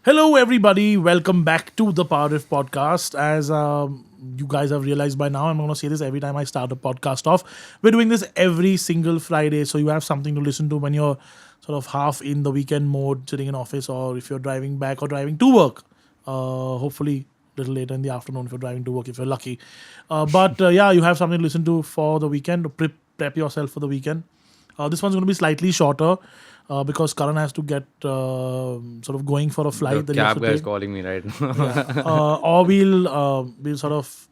Hello, everybody. Welcome back to the PowerDrift Podcast. As you guys have realized by now, I'm going to say this every time I start a podcast off. We're doing this every single Friday, so you have something to listen to when you're sort of half in the weekend mode, sitting in office, or if you're driving back or driving to work. Hopefully, a little later in the afternoon if you're driving to work, if you're lucky. But you have something to listen to for the weekend. Prep yourself for the weekend. This one's going to be slightly shorter. Because Karan has to get sort of going for a flight. The that he has cab to guy is take. calling me right now. Or we'll sort of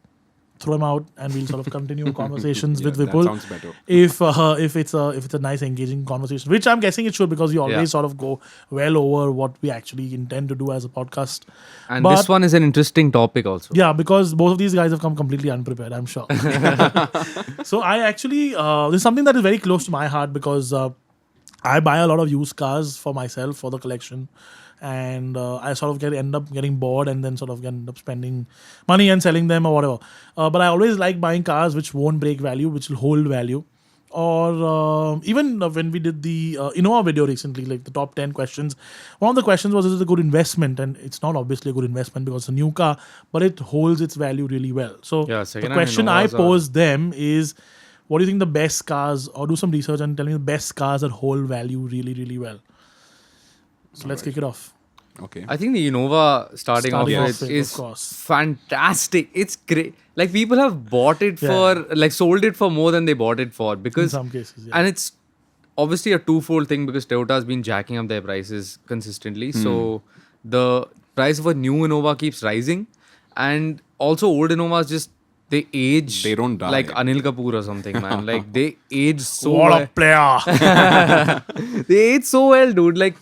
throw him out and we'll sort of continue conversations with Vipul. That sounds better. If it's a nice engaging conversation, which I'm guessing it should, because we always Yeah. sort of go well over what we actually intend to do as a podcast. And But- this one is an interesting topic also. Yeah, because both of these guys have come completely unprepared, I'm sure. So I actually, this is something that is very close to my heart because I buy a lot of used cars for myself, for the collection. And I sort of end up getting bored and then sort of end up spending money and selling them or whatever. But I always like buying cars which won't break value, which will hold value. Or even when we did the Innova video recently, like the top 10 questions, one of the questions was, is it a good investment? And it's not obviously a good investment because it's a new car, but it holds its value really well. So Yeah, the second-hand question I Innovas are- posed them is, what do you think the best cars, or do some research and tell me the best cars that hold value really, really well. So let's kick it off. Okay. I think the Innova starting off Starting with off with, is of course. fantastic. It's great. Like people have bought it for, like sold it for more than they bought it for In because, some cases, yeah. and it's obviously a twofold thing because Toyota has been jacking up their prices consistently. So the price of a new Innova keeps rising, and also old Innovas just they age. They don't die. like Anil Kapoor or something, man. Like they age so What well. a player! They ate so well, dude. Like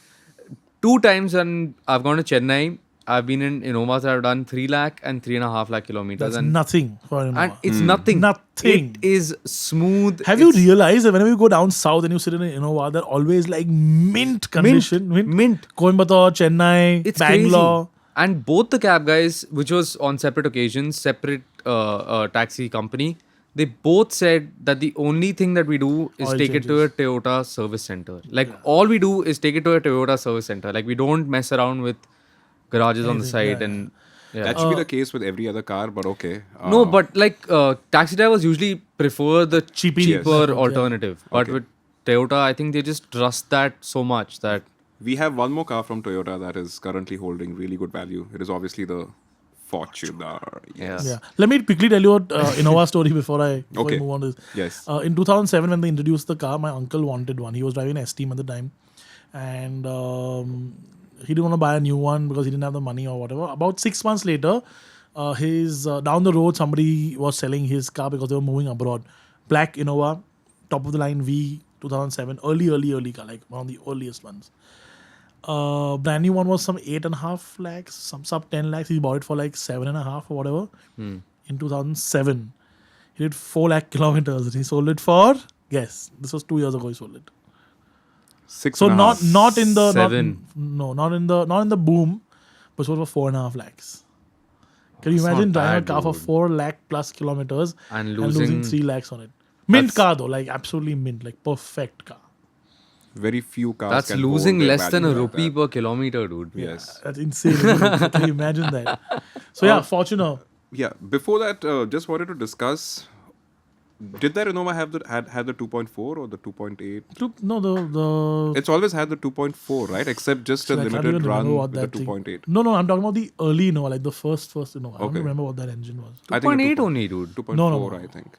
2 times when I've gone to Chennai, I've been in Innovas that have done 3 lakh and 3.5 lakh kilometers. That's and nothing for an and Innova. it's nothing. Nothing. It is smooth. Have you It's realized that whenever you go down south and you sit in an Innova, they're always like mint condition? Mint. Coimbatore, Chennai, It's Bangalore. crazy. And both the cab guys, which was on separate occasions, separate taxi company, they both said that the only thing that we do is Oil take it to a Toyota service center. Like all we do is take it to a Toyota service center. Like we don't mess around with garages on the side and yeah. That should be the case with every other car, but okay. No, but like taxi drivers usually prefer the Cheaper cheaper yeah. alternative. But Okay. with Toyota, I think they just trust that so much that we have one more car from Toyota that is currently holding really good value. It is obviously the Fortuner. Yes. Yeah. Let me quickly tell you a Innova story before I Okay. move on to this. Yes. In 2007, when they introduced the car, my uncle wanted one. He was driving an S-Team at the time. And he didn't want to buy a new one because he didn't have the money or whatever. About 6 months later, his down the road, somebody was selling his car because they were moving abroad. Black Innova, top of the line V, 2007, early car, like one of the earliest ones. Brand new one was some 8.5 lakhs, some sub 10 lakhs. He bought it for like 7.5 or whatever in 2007. He did 4 lakh kilometers and he sold it for, guess, this was 2 years ago he sold it. 6 So and a half. not in the Seven. not in the boom, but sold for 4.5 lakhs. Can you That's imagine not driving a bad, car for dude. 4 lakh plus kilometers and and losing losing 3 lakhs on it? Mint That's- car though, like absolutely mint, like perfect car. Very few cars. that's can hold losing their less than a value like rupee that. per kilometer, dude. Yes. That's insane. Isn't it? Can you imagine that? So yeah, Fortuner. Yeah. Before that, just wanted to discuss. Did that Innova have had the 2.4 or the 2.8? No, the It's always had the 2.4, right? Except just a I can't even limited run remember what with the that thing. 2.8. No, I'm talking about the early Innova, like the first Innova. I don't Okay. remember what that engine was. I think 2.8 2.8 only, dude. 2.4, No. I think.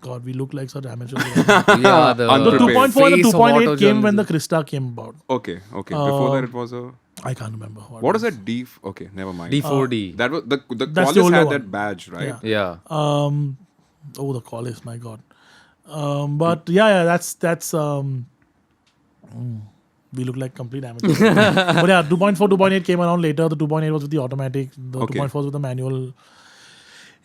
God, we look like such amateurs. Yeah, The Unprepared. 2.4 and the face of 2.8 auto came when the journalism. Krista came about. Okay. Before that, it was a. I can't remember. What is that D? Okay, never mind. D4D. That was the That's the Qualis older had one. that badge, right? Yeah. Yeah. The Qualis, my God. But yeah, that's we look like complete amateurs. But yeah, 2.4, 2.8 came around later. The 2.8 was with the automatic. The Okay. 2.4 was with the manual.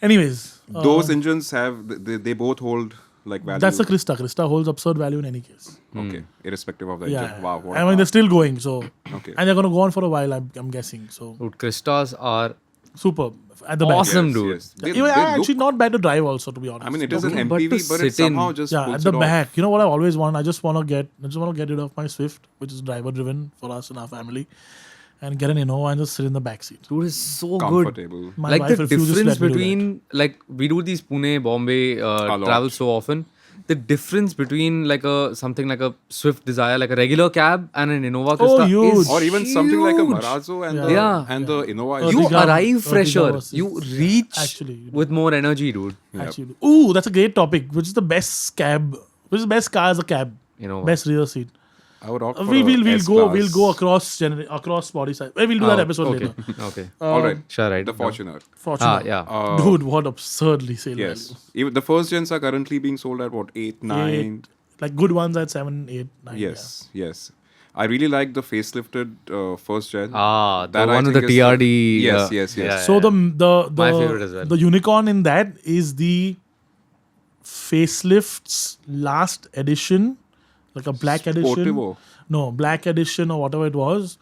Anyways, Those engines have they both hold like value. that's the Krista. Krista holds absurd value in any case. Okay, irrespective of the Yeah. engine. Wow. What a I mean, car. they're still going. So, Okay. and they're going to go on for a while. I'm guessing. So, Dude, Kristas are superb at the back. awesome, Yes, dude. yes. They, Even they actually look, not bad to drive also, to be honest. I mean, it is an But to MPV, but it sit in- somehow just Yeah, pulls at the it off. back. You know what I always want? I just want to get rid of my Swift, which is driver driven for us in our family. and get an Innova and just sit in the back seat. Dude, it's so good. Comfortable. My Like wife the refuses to difference let me do that. between, like, we do these Pune, Bombay lot. travel so often. The difference between like something like a Swift Desire, like a regular cab, and an Innova Krista huge. is Or even something like a huge. Marazzo and Yeah. the Innova. Ertiga. You is arrive Ertiga fresher. versus- You yeah, reach actually, you with more energy, dude. Actually, ooh, that's a great topic. Which is the best cab? Which is the best car as a cab? Innova. Best rear seat. I would opt for We'll go across body size. We'll do that episode okay. later. Okay. All right. Sure, right. The Fortuner. Fortuner. Yeah. Dude, what absurdly sale Yes. value. Even the first gens are currently being sold at what, 8, 9? 8, like good ones at 7, 8, 9. Yes, yes. I really like the facelifted first gen. The That I one with the think is TRD. Yes, yes, yes. yeah, So My favorite as well. the unicorn in that is the facelift's last edition, like a black edition. Sportivo. No, black edition or whatever it was.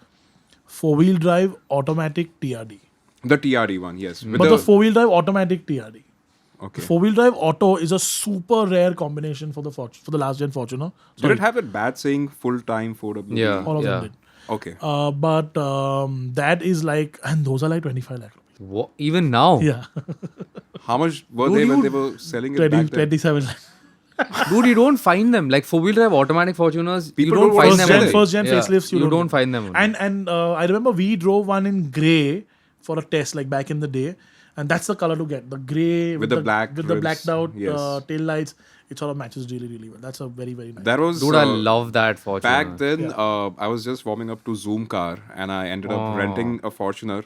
4-wheel drive automatic TRD. The TRD one, yes. With But the 4-wheel drive automatic TRD. okay. 4-wheel drive auto is a super rare combination for the last gen Fortuner. Did it have that bad saying full time 4W? Yeah. All of them did. Okay. But that is like, and those are like 25 lakh rupees. What? Even now? Yeah, How much were they when they were selling it 20, back then? 27 lakh. Dude, you don't find them. Like 4-wheel drive automatic Fortuners, People you don't don't want find to them. sell only. it. First gen facelifts, you don't find them. only. And I remember we drove one in grey for a test, like back in the day, and that's the color to get, the grey With the black with the ribs. blacked out Yes. tail lights. It sort of matches really, really well. That's a very, very nice. That was Dude, I love that Fortuner. back then. I was just warming up to Zoom car, and I ended up renting a Fortuner.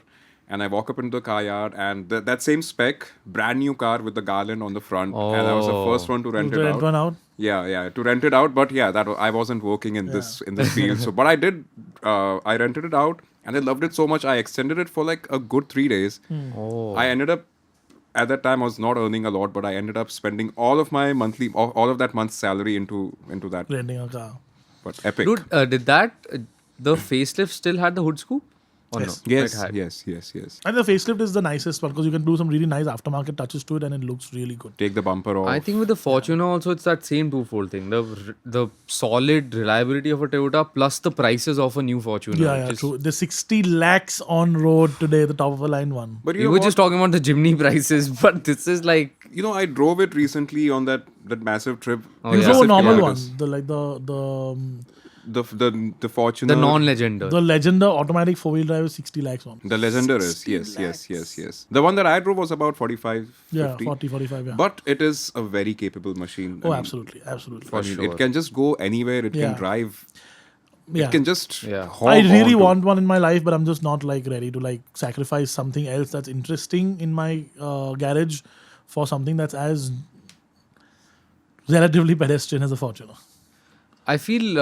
And I walk up into the car yard, and that same spec, brand new car with the garland on the front, and I was the first one to rent To it rent out. one out. Yeah, to rent it out. But yeah, I wasn't working in this field. So, but I did. I rented it out, and I loved it so much. I extended it for like a good 3 days. Oh. I ended up. At that time, I was not earning a lot, but I ended up spending all of my monthly, all of that month's salary into that. Renting a car. But epic. Dude, did that, the facelift still had the hood scoop? Or Yes. no? yes, It had. yes. And the facelift is the nicest one because you can do some really nice aftermarket touches to it, and it looks really good. Take the bumper off. I think with the Fortuner also, it's that same twofold thing. The solid reliability of a Toyota plus the prices of a new Fortuner. Yeah, which is- true. The 60 lakhs on road today, the top of the line one. But We you know were what? just talking about the Jimny prices, but this is like... You know, I drove it recently on that massive trip. Oh, You yeah. drove a Massive normal one, kilometers. the like The Fortuner. The non-legender. the Legender automatic 4-wheel drive is 60 lakhs on. The Legender is yes. The one that I drove was about 45, 50. Yeah, 40, 45. Yeah. But it is a very capable machine. Oh, absolutely. I mean, sure. It can just go anywhere. It Yeah. can drive. Yeah. It can just. Yeah. hog I really onto- want one in my life, but I'm just not like ready to like sacrifice something else that's interesting in my garage for something that's as relatively pedestrian as a Fortuner. I feel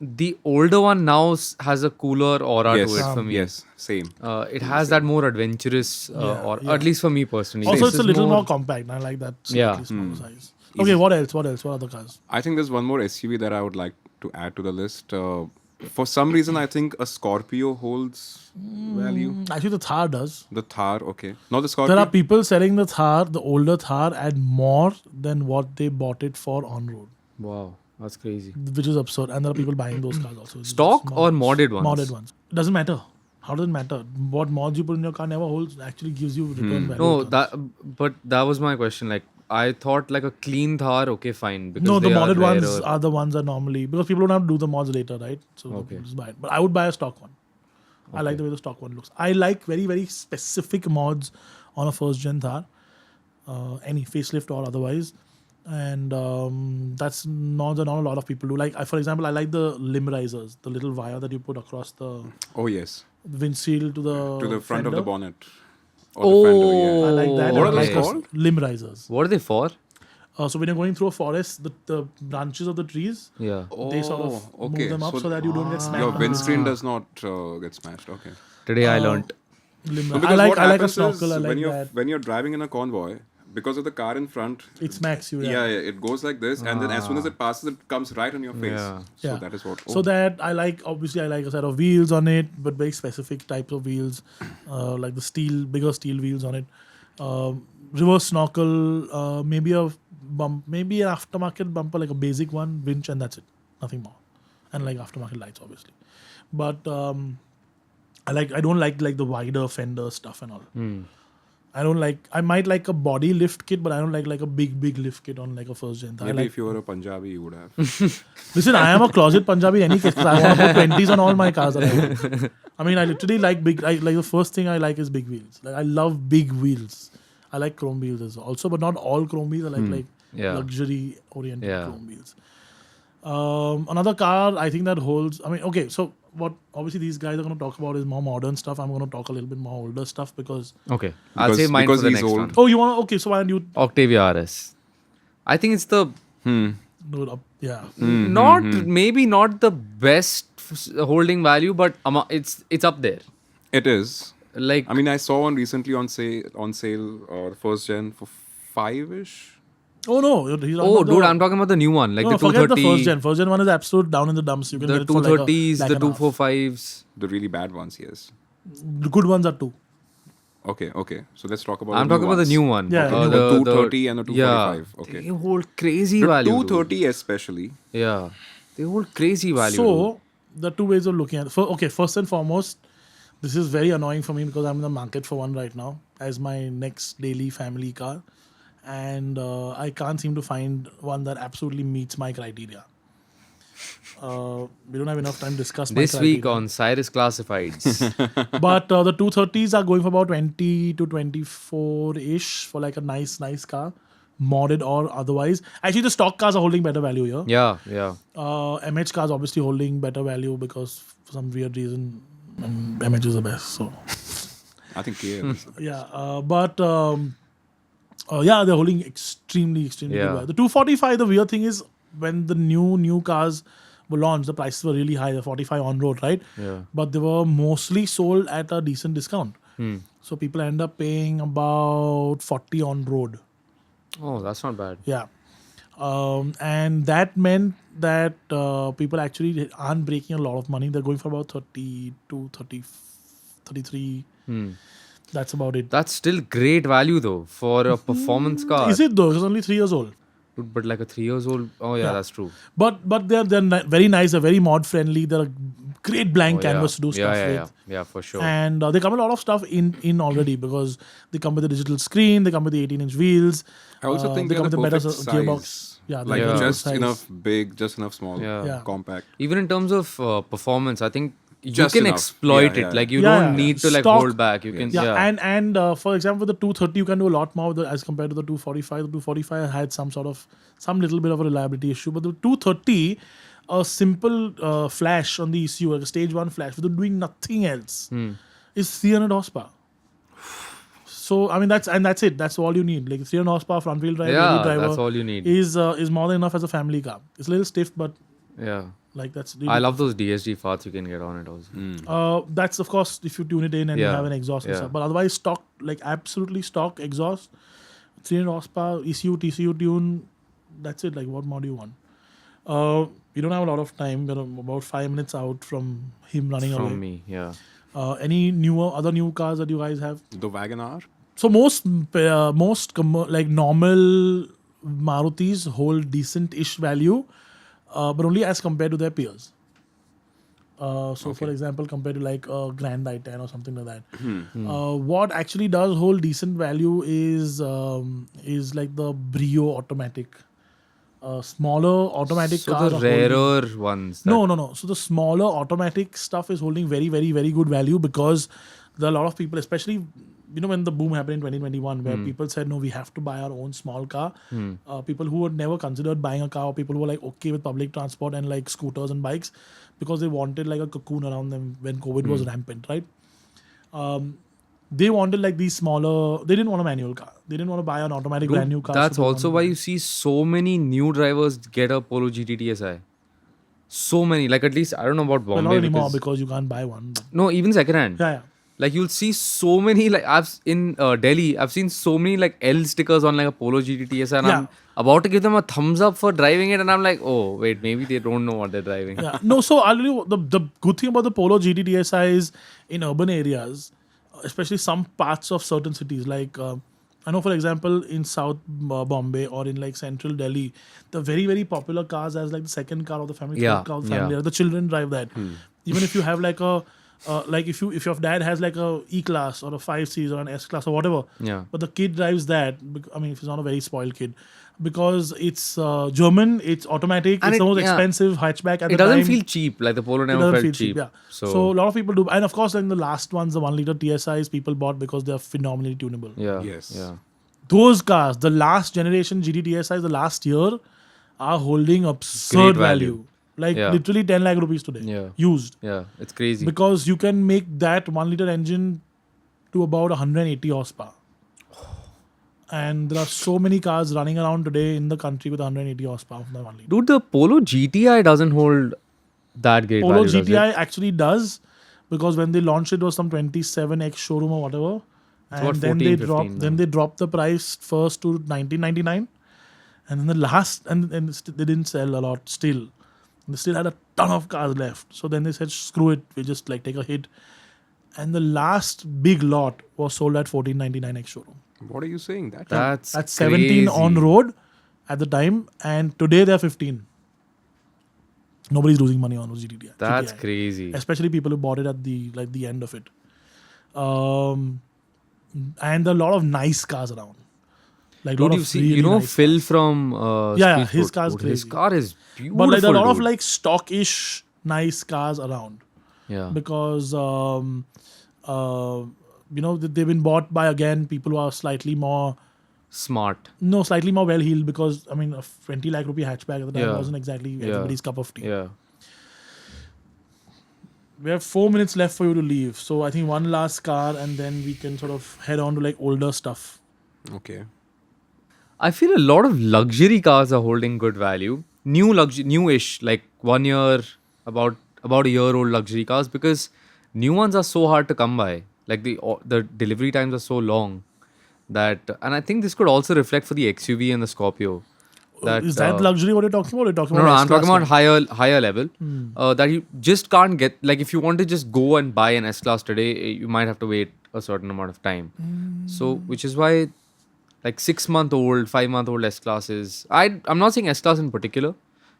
the older one now has a cooler aura Yes. to it for me. Yes. Same. It has that more adventurous, or yeah. at least for me personally. Also, This it's a is little more compact. I like that Yeah. slightly smaller size. Okay, what else? What other cars? I think there's one more SUV that I would like to add to the list. For some reason, I think a Scorpio holds value. Actually, the Thar does. The Thar, okay. Not the Scorpio. There are people selling the Thar, the older Thar, at more than what they bought it for on road, Wow, that's crazy. which is absurd. And there are people buying those cars also. It's Stock just or modded ones? Modded ones. It doesn't matter. How does it matter? What mods you put in your car never holds. Actually gives you return value. No, returns. but that was my question. Like, I thought like a clean Thar, okay, fine. Because No, the they are modded ones rarer. are the ones that normally, because people don't have to do the mods later, right? So Okay. just buy it. But I would buy a stock one. I like the way the stock one looks. I like very, very specific mods on a first gen Thar, any facelift or otherwise. And that's not a lot of people do. Like, for example, I like the limb risers, the little wire that you put across the Oh, yes. windshield to the Front of the fender. bonnet. Or the fender, yeah. I like that. What and are I those like called? limb risers. What are they for? So when you're going through a forest, the branches of the trees, Yeah. they sort of move them up so that you don't get smacked. Your on the windscreen does not get smashed. Okay. Today I learnt. limb. No, I because like what a happens snorkel. is I like when that. you're driving in a convoy, because of the car in front, It smacks you. yeah, it goes like this, and then as soon as it passes, it comes right on your face. Yeah. So Yeah. that is what. So that I like, obviously, I like a set of wheels on it, but very specific types of wheels, like the bigger steel wheels on it. Reverse snorkel, maybe a bump, maybe an aftermarket bumper, like a basic one, winch, and that's it. Nothing more. And like aftermarket lights, obviously. But I don't like the wider fender stuff and all. I might like a body lift kit, but I don't like a big lift kit on like a first gen. Maybe if you were a Punjabi, you would have. Listen, I am a closet Punjabi in any case, 'cause I want to put 20s on all my cars. I mean, I literally like big. Like the first thing I like is big wheels. Like I love big wheels. I like chrome wheels also, but not all chrome wheels. I like Yeah. luxury oriented Yeah. chrome wheels. Another car I think that holds. I mean, okay, so what obviously these guys are going to talk about is more modern stuff. I'm going to talk a little bit more older stuff because. Okay. I'll Because- say mine because for the he's next old. one. Oh, you want to? Okay, so why don't you Octavia RS. I think it's the do it up? Yeah. not maybe not the best holding value, but it's up there. It is. Like I mean, I saw one recently on sale, first gen for 5-ish. Oh no, he's talking oh about dude, the- I'm talking about the new one, like No, the forget the 230, first gen. First gen one is absolute down in the dumps. You can the get it for like a 230s, lakh the and a half. 245s. The really bad ones, yes. The good ones are 2. Okay. So let's talk about. I'm talking about the new one. Yeah, Okay, the 230 and the 245. Yeah, Okay. they hold crazy The value. dude. 230 especially. Yeah, they hold crazy value. So the two ways of looking at it. First and foremost, this is very annoying for me because I'm in the market for one right now as my next daily family car, and I can't seem to find one that absolutely meets my criteria. We don't have enough time to discuss my this week criteria. on Cyrus Classifieds. But the 230s are going for about 20 to 24-ish for like a nice car, modded or otherwise. Actually, the stock cars are holding better value here. yeah. MH cars obviously holding better value because for some weird reason MH is the best. So I think KL is. yeah, yeah, they're holding extremely good Yeah. value. The 245, the weird thing is when the new cars were launched, the prices were really high. The 45 on road, right? Yeah. But they were mostly sold at a decent discount. So people end up paying about 40 on road. Oh, that's not bad. Yeah. And that meant that people actually aren't breaking a lot of money. They're going for about 32, 30, 33. That's about it. That's still great value though for a performance car. Is it though? It's only 3 years old. Dude, but like a 3 years old. Oh yeah, Yeah. that's true. But they're very nice. They're very mod friendly. They're a great blank Oh, canvas yeah. to do stuff with. Yeah, for sure. And they come with a lot of stuff in already because they come with a digital screen. They come with the 18-inch wheels. I also think they they're come the with a better perfect gearbox. size. Yeah, Like they're just size. enough big, just enough small, Yeah. compact. Even in terms of performance, I think you Just can enough. exploit Yeah, it. yeah. Like you Yeah, don't yeah. need to like Stock- hold back. You can Yeah, and for example, the 230 you can do a lot more as compared to the 245. The 245 had some little bit of a reliability issue, but the 230, a simple flash on the ECU, like a stage 1 flash, without doing nothing else, is 300 horsepower. So I mean that's it. That's all you need. Like 300 horsepower front wheel drive, Yeah, rear driver that's all you need. is more than enough as a family car. It's a little stiff, but Yeah. like that's really I love those DSG farts you can get on it also. that's of course if you tune it in and you Yeah, have an exhaust and yeah. stuff. But otherwise, stock, like absolutely stock exhaust, 300 horsepower, ECU, TCU tune. That's it. Like, what more do you want? We don't have a lot of time. We're about 5 minutes out from him running away. From me, yeah. Any other new cars that you guys have? The Wagon-R? So most like normal Marutis hold decent-ish value, but only as compared to their peers. For example, compared to like a Grand i10 or something like that. What actually does hold decent value is like the Brio automatic. Smaller automatic So cars the are holding- rarer ones. No. So the smaller automatic stuff is holding very, very, very good value because there are a lot of people, especially when the boom happened in 2021, where people said, no, we have to buy our own small car. People who had never considered buying a car, or people who were like okay with public transport and like scooters and bikes because they wanted like a cocoon around them when COVID was rampant, right? They wanted like these smaller. They didn't want a manual car. They didn't want to buy an automatic Dude, brand new car. that's so they also wanted- why you see so many new drivers get a Polo GT TSI. So many. Like at least, I don't know about Well, Bombay. not anymore because, because you can't buy one. no, even second hand. Yeah. Like you'll see so many like in Delhi, I've seen so many like L stickers on like a Polo GT TSI and Yeah. I'm about to give them a thumbs up for driving it and I'm like, oh wait, maybe they don't know what they're driving. Yeah. No, so I'll tell you the good thing about the Polo GT TSI is in urban areas, especially some parts of certain cities. Like I know, for example, in South Bombay or in like Central Delhi, the very, very popular cars as like the second car of the family, Yeah, third car of the family. yeah. The children drive that. Even if you have like a like if your dad has like a E-Class or a 5 Series or an S-Class or whatever, Yeah. but the kid drives that, I mean, if he's not a very spoiled kid, because it's German, it's automatic, And it's the it- most yeah. expensive hatchback at It the doesn't time. feel cheap. Like the Polo It never doesn't felt feel cheap. cheap, yeah. So a lot of people do, and of course, then the last ones, the 1 liter TSIs, people bought because they are phenomenally tunable. Yeah. Yes. Yeah. Those cars, the last generation GT TSIs, the last year, are holding absurd Great value. value. Like Yeah. literally 10 lakh rupees today. Yeah. Used. Yeah. It's crazy. Because you can make that 1 liter engine to about 180 horsepower. And there are so many cars running around today in the country with 180 horsepower from the 1 liter. Dude, the Polo GTI doesn't hold that great Polo value, does it? GTI actually does, because when they launched it was some 27x showroom or whatever. And about then 14, they dropped 15 then now. they dropped the price first to 1999. And then the last they didn't sell a lot still. They still had a ton of cars left. So then they said, screw it, we just like take a hit. And the last big lot was sold at 1499x showroom. What are you saying? That's 17 crazy. on road at the time, and today they're 15. Nobody's losing money on those GTI. That's GTI. crazy. Especially people who bought it at the end of it. And a lot of nice cars around. Like Dude, lot you of see, really nice Phil cars. from Yeah, Speed his Sport, car's dude, his crazy. car is beautiful. But like there are a lot of dude. like stockish nice cars around, Yeah. because they've been bought by, again, people who are slightly more Smart. well heeled, because I mean a 20 lakh rupee hatchback at the time Yeah. wasn't exactly Yeah. everybody's cup of tea. Yeah. We have 4 minutes left for you to leave, so I think one last car and then we can sort of head on to like older stuff. Okay. I feel a lot of luxury cars are holding good value. Newish, like 1 year, about a year old luxury cars, because new ones are so hard to come by. Like the delivery times are so long that, and I think this could also reflect for the XUV and the Scorpio. Is that luxury what you're talking about? Or you're talking No, about I'm talking S-Class about now? higher level. That you just can't get. Like if you want to just go and buy an S-Class today, you might have to wait a certain amount of time. So, which is why, like 6-month-old, 5-month-old S-Classes. I'm not saying S-Class in particular,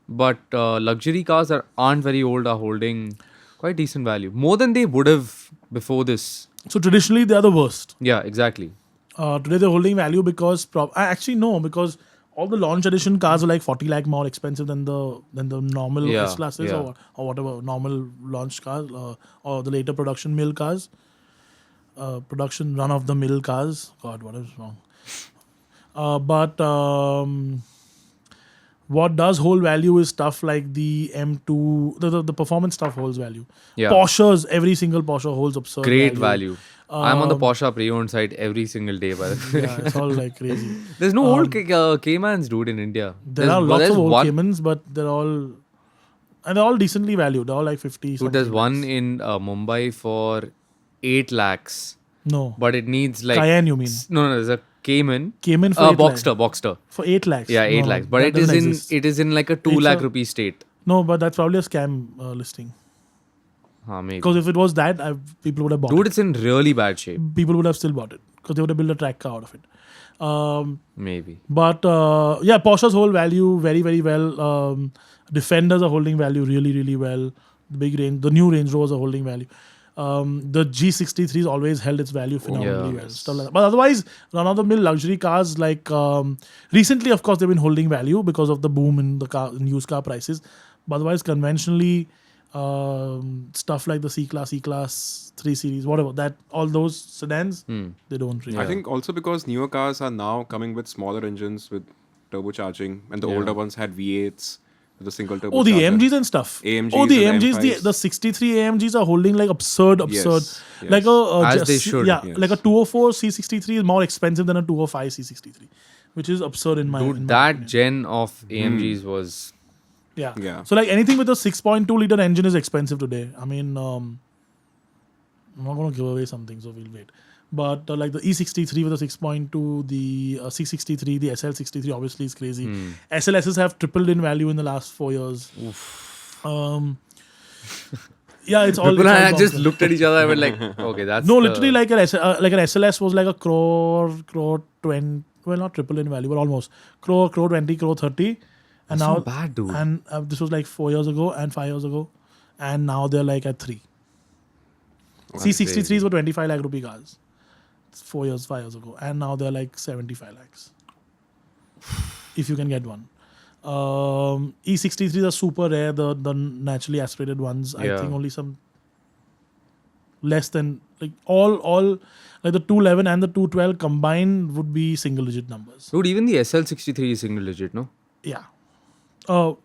but luxury cars that aren't very old are holding quite decent value, more than they would have before this. So traditionally they are the worst. Yeah, exactly. Today they're holding value because actually no, because all the launch edition cars are like 40 lakh more expensive than the normal Yeah, S classes yeah. or whatever normal launch cars, or the later production mill cars, production run of the mill cars. God, what is wrong? But what does hold value is stuff like the M2, the performance stuff holds value. Yeah. Porsches, every single Porsche holds absurd Great value. I'm on the Porsche pre-owned site every single day, by the way. Yeah, it's all like crazy. There's no old Caymans, dude, in India. There are lots there's of old one, Caymans, but they're all decently valued. They're all like 50. Dude, there's 70 one lakhs. in Mumbai for 8 lakhs, No, but it needs like Cayenne, you mean? No, there's a Cayman. Cayman for 8 lakhs. Boxster. For 8 lakhs. Yeah, 8 No, lakhs. But that it is doesn't in exist. it is in like a 2 It's lakh a- rupee state. No, but that's probably a scam listing. Maybe. Because if it was that, people would have bought Dude, it. it's in really bad shape. People would have still bought it because they would have built a track car out of it. Maybe. But Porsche's hold value very, very well. Defenders are holding value really, really well. The new Range Rovers are holding value. The G63's always held its value phenomenally well. Stuff like that. But otherwise, run-of-the-mill luxury cars like recently, of course, they've been holding value because of the boom in in used car prices. But otherwise, conventionally, stuff like the C-Class, E-Class, 3 Series, whatever, that all those sedans, they don't really. I think also because newer cars are now coming with smaller engines with turbocharging, and the older ones had V8s with a single turbocharger. Oh, the AMGs and stuff. AMGs Oh, the and AMGs, M5s. the 63 AMGs are holding like absurd. Yes. Like As they should. Yeah, Yes. like a 204 C63 is more expensive than a 205 C63, which is absurd in my Dude, in my that opinion. gen of AMGs was Yeah. Yeah. So like anything with a 6.2 liter engine is expensive today. I mean, I'm not going to give away something, so we'll wait. But like the E63 with a 6.2, the C63, the SL63 obviously is crazy. SLSs have tripled in value in the last 4 years. Yeah, it's all. People it's all and I just bonkers. looked at each other and were like, okay, that's No, the- literally like an SLS was like a crore 20. Well, not triple in value, but almost crore 20, crore 30. And That's now, not bad, dude. And this was like 4 years ago and 5 years ago, and now they're like at 3. C63s were 25 lakh rupee cars 5 years ago, and now they're like 75 lakhs. If you can get one. E63s are super rare, the naturally aspirated ones. I Yeah. think only some less than like all like the 211 and the 212 combined would be single digit numbers. Dude, even the SL63 is single digit, no? Yeah. All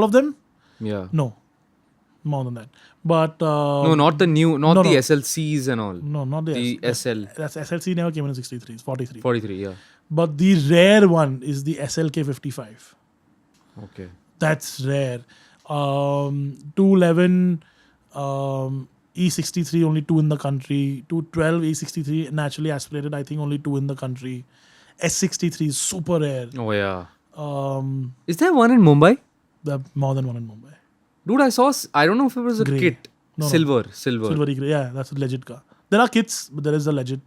of them? Yeah. No. More than that. But No, not the new, not no, the no. SLCs and all. no, not The the SL. That's SLC never came in 63s, 43. 43, yeah. But the rare one is the SLK 55. Okay. That's rare. 211 E63, only 2 in the country. 212 E63, naturally aspirated, I think only 2 in the country. S63 is super rare. Oh, yeah. Is Is there one in Mumbai? there are more than one in Mumbai? Dude, I saw, I don't know if it was a Grey. kit. No, no. Silver. Silvery grey. Yeah, that's a legit car. There are kits, but there is a legit.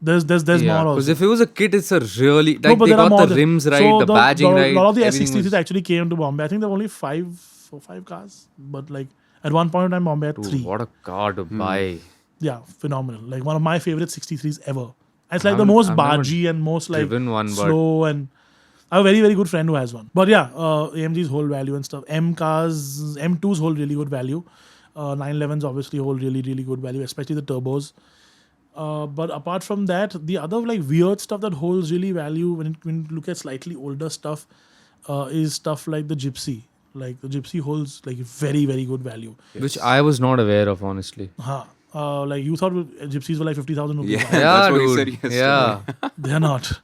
There's Yeah, more because also. if it was a kit, it's a really, No, like but they there are got more the than- rims right, so the badging right. A lot of the everything S63s was- actually came to Bombay. I think there were only 5 cars, but like at one point in time, Bombay had Dude, 3. what a car to buy. Yeah, phenomenal. Like one of my favorite 63s ever. It's like the I've most never bargy and most like driven one, but- slow, and I have a very, very good friend who has one. But yeah, AMG's hold value and stuff. M cars, M2s hold really good value. 911s obviously hold really, really good value, especially the turbos. But apart from that, the other like weird stuff that holds really value when you look at slightly older stuff is stuff like the Gypsy. Like the Gypsy holds like very, very good value. Which I was not aware of, honestly. Like you thought Gypsies were like 50,000 rupees. Yeah. Huh? That's what he dude. said yesterday. Yeah. They're not.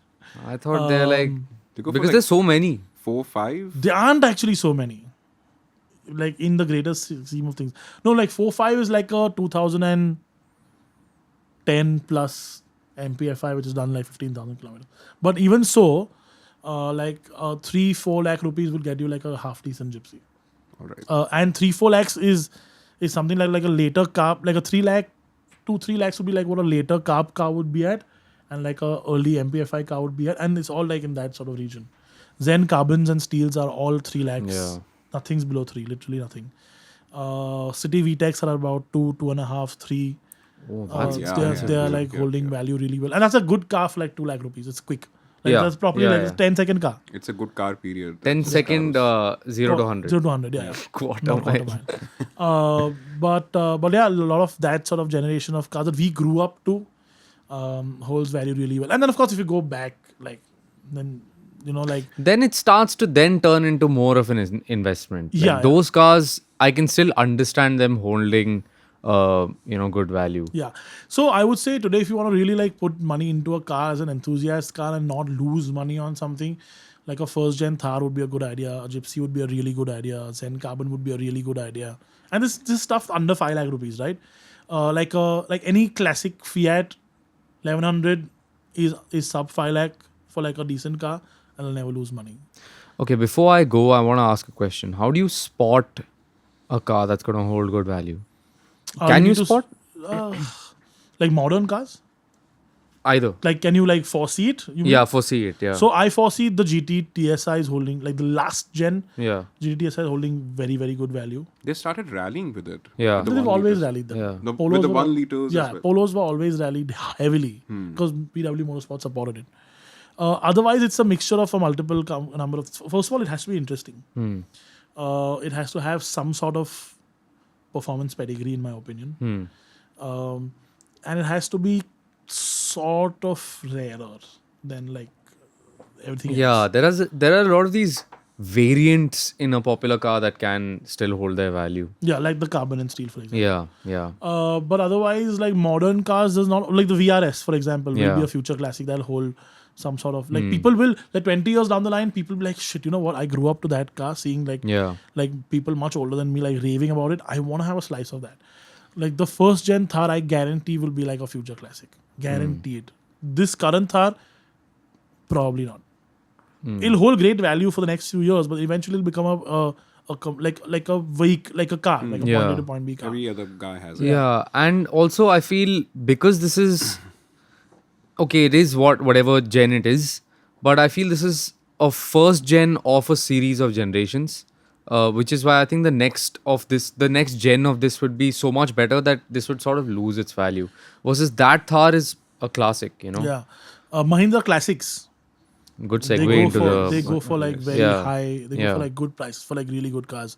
I thought they're like, They go for because like there's so many. 4, 5. There aren't actually so many. Like in the greater scheme of things. No, like 4.5 is like a 2010 plus MPFI, which is done like 15,000 kilometers. But even so, like 3-4 lakh rupees will get you like a half decent Gypsy. All right. And 3-4 lakhs is something like a later carb, like a 3 lakh, 2-3 lakhs would be like what a later carb car would be at, and like a early MPFI car would be at, and it's all like in that sort of region. Zen carbons and steels are all 3 lakhs. Yeah. Nothing's below 3, literally nothing. City VTECs are about 2, 2.5, 3. Oh, that's Yeah, they are, yeah. they are like Okay, holding okay. value really well, and that's a good car for like 2 lakh rupees. It's quick. Like Yeah. that's probably Yeah, like yeah. a 10-second car. It's a good car period. 10 second 0 to 100. 0 to 100, yeah. Quarter Not quarter mile. mile. But yeah, a lot of that sort of generation of cars that we grew up to holds value really well. And then of course, if you go back, like then like Then it starts to then turn into more of an investment. Like Yeah, those cars, I can still understand them holding, good value. yeah. So I would say today, if you want to really like put money into a car as an enthusiast car and not lose money on something, like a first gen Thar would be a good idea. A Gypsy would be a really good idea. Zen Carbon would be a really good idea. And this stuff under 5 lakh rupees, right? Like any classic Fiat 1100 is sub 5 lakh for like a decent car, and I'll never lose money. Okay, before I go, I want to ask a question. How do you spot a car that's going to hold good value? Can you need to spot? Like modern cars? Either. Like, can you like foresee it? You mean? Yeah, foresee it. Yeah. So I foresee the GT TSI is holding, like the last gen yeah. GT TSI is holding very, very good value. They started rallying with it. Yeah. With the They've 1 always liters. rallied them. Yeah. No, Polos with the were- 1 liters. Yeah, as well. Polos were always rallied heavily because PW Motorsport supported it. Otherwise, it's a mixture of a multiple number of. First of all, it has to be interesting. It has to have some sort of performance pedigree, in my opinion, and it has to be sort of rarer than like everything Yeah, else. there are a lot of these variants in a popular car that can still hold their value. Yeah, like the carbon and steel, for example. Yeah, yeah. But otherwise, like modern cars, does not like the VRS, for example, will Yeah. be a future classic that'll hold some sort of like people will like 20 years down the line, people will be like, shit, you know what? I grew up to that car, seeing like Yeah. like people much older than me like raving about it. I want to have a slice of that. Like the first gen Thar, I guarantee will be like a future classic. Guarantee it. This current Thar, probably not. It'll hold great value for the next few years, but eventually it'll become like a vehicle, like a car, like a Yeah. point A to point B car. Every other guy has it. Yeah, and also I feel because this is okay, it is whatever gen it is, but I feel this is a first gen of a series of generations. which is why I think the next gen of this would be so much better that this would sort of lose its value. Versus that Thar is a classic, Yeah. Mahindra Classics. Good segue into They go for like very Yeah. high. They go Yeah. for like good prices for like really good cars.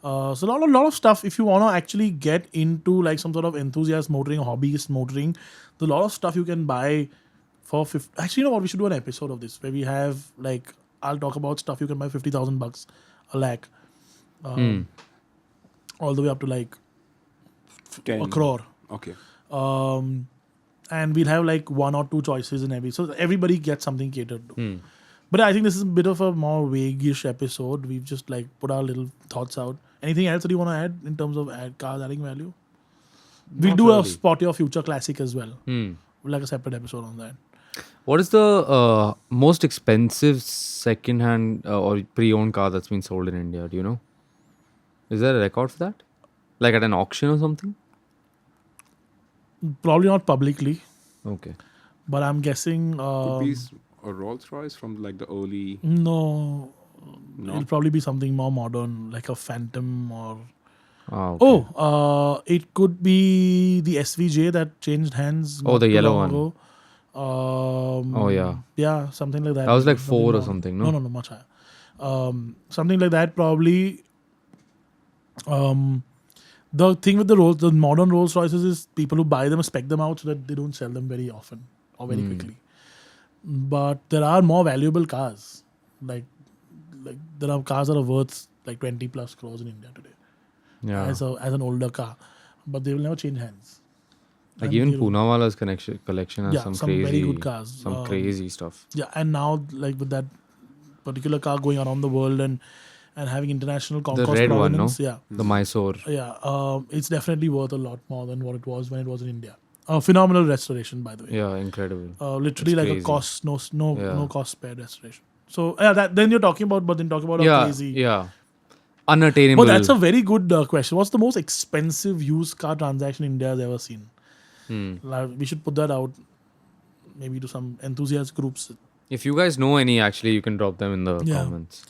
So a lot of stuff. If you want to actually get into like some sort of enthusiast motoring or hobbyist motoring, there's a lot of stuff you can buy for 50. Actually, you know what? We should do an episode of this where we have like I'll talk about stuff you can buy $50,000 a lakh, all the way up to like 10. a crore. Okay. And we'll have like one or two choices in every, so everybody gets something catered to. But I think this is a bit of a more vague-ish episode. We've just like put our little thoughts out. Anything else that you want to add in terms of cars adding value? We'll do a spot your future classic as well. We'll like a separate episode on that. What is the most expensive second-hand or pre-owned car that's been sold in India? Do you know? Is there a record for that? Like at an auction or something? Probably not publicly, Okay. but I'm guessing Could be a Rolls Royce from like the early. no, No. it'll probably be something more modern, like a Phantom or Okay. it could be the SVJ that changed hands. Oh, not the too yellow long one. ago. Yeah. Yeah, something like that. That was like Something 4 or more- something, no? No, much higher. Something like that probably. The thing with the modern Rolls Royces is people who buy them spec them out so that they don't sell them very often or very quickly. But there are more valuable cars. Like there are cars that are worth like 20 plus crores in India today Yeah. as an older car, but they will never change hands. Like And even they- Poonawala's collection has Yeah, some some crazy, very good cars. some crazy stuff. Yeah, and now like with that particular car going around the world and having international concourse red one, no? provenance, The Mysore. it's definitely worth a lot more than what it was when it was in India. Phenomenal restoration, by the way. Yeah, incredible. Literally It's like crazy. a cost no Yeah. cost spared restoration. So then you're talking about, but then talk about a Yeah, crazy. yeah. Unattainable. But that's a very good question. What's the most expensive used car transaction India has ever seen? Like, we should put that out, maybe to some enthusiast groups. If you guys know any, actually, you can drop them in the Yeah. comments.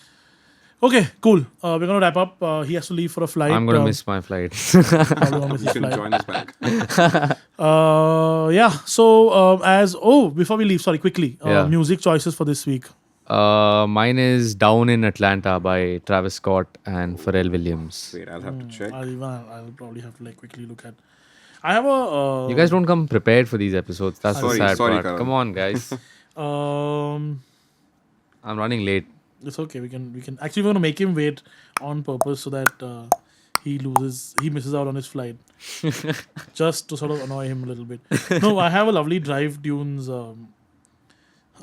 Okay, cool. We're gonna wrap up. He has to leave for a flight. I'm gonna miss my flight. Probably gonna miss You his can flight. join us back. Yeah. So before we leave, sorry, quickly. Yeah. Music choices for this week. Mine is Down in Atlanta by Travis Scott and Pharrell Williams. Wait, I'll have to check. I'll probably have to like quickly look at. I have a. You guys don't come prepared for these episodes. That's Sorry, the sad sorry, part. Karan. Come on, guys. I'm running late. It's okay. We can actually we're gonna make him wait on purpose so that he misses out on his flight, just to sort of annoy him a little bit. No, I have a lovely Drive Dunes.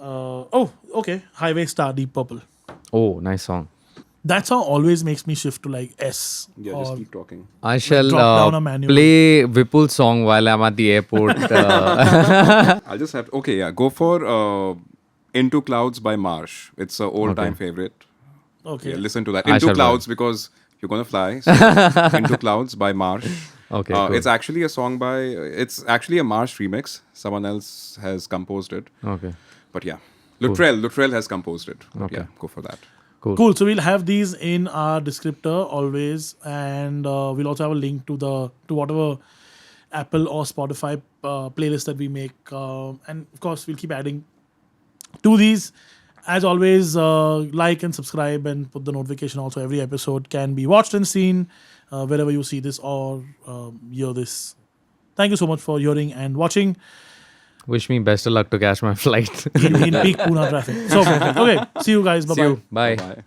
Okay. Highway Star, Deep Purple. Oh, nice song. That song always makes me shift to like S. Yeah, or just keep talking. I shall drop down a manual. play Vipul's song while I'm at the airport. I'll just have okay, yeah. Go for Into Clouds by Marsh. It's an old-time favorite. Okay. Yeah, listen to that. I Into shall Clouds because you're gonna fly. So Into Clouds by Marsh. Okay, cool. It's actually a song by. It's actually a Marsh remix. Someone else has composed it. Okay, But yeah, Luttrell has composed it. But Okay. yeah, go for that. Cool. So we'll have these in our descriptor always, and we'll also have a link to whatever Apple or Spotify playlist that we make, and of course we'll keep adding to these. As always, like and subscribe and put the notification. Also, every episode can be watched and seen wherever you see this or hear this. Thank you so much for hearing and watching Wish me best of luck to catch my flight. in peak Pune traffic. So, okay, see you guys. Bye See bye. you. Bye. Bye.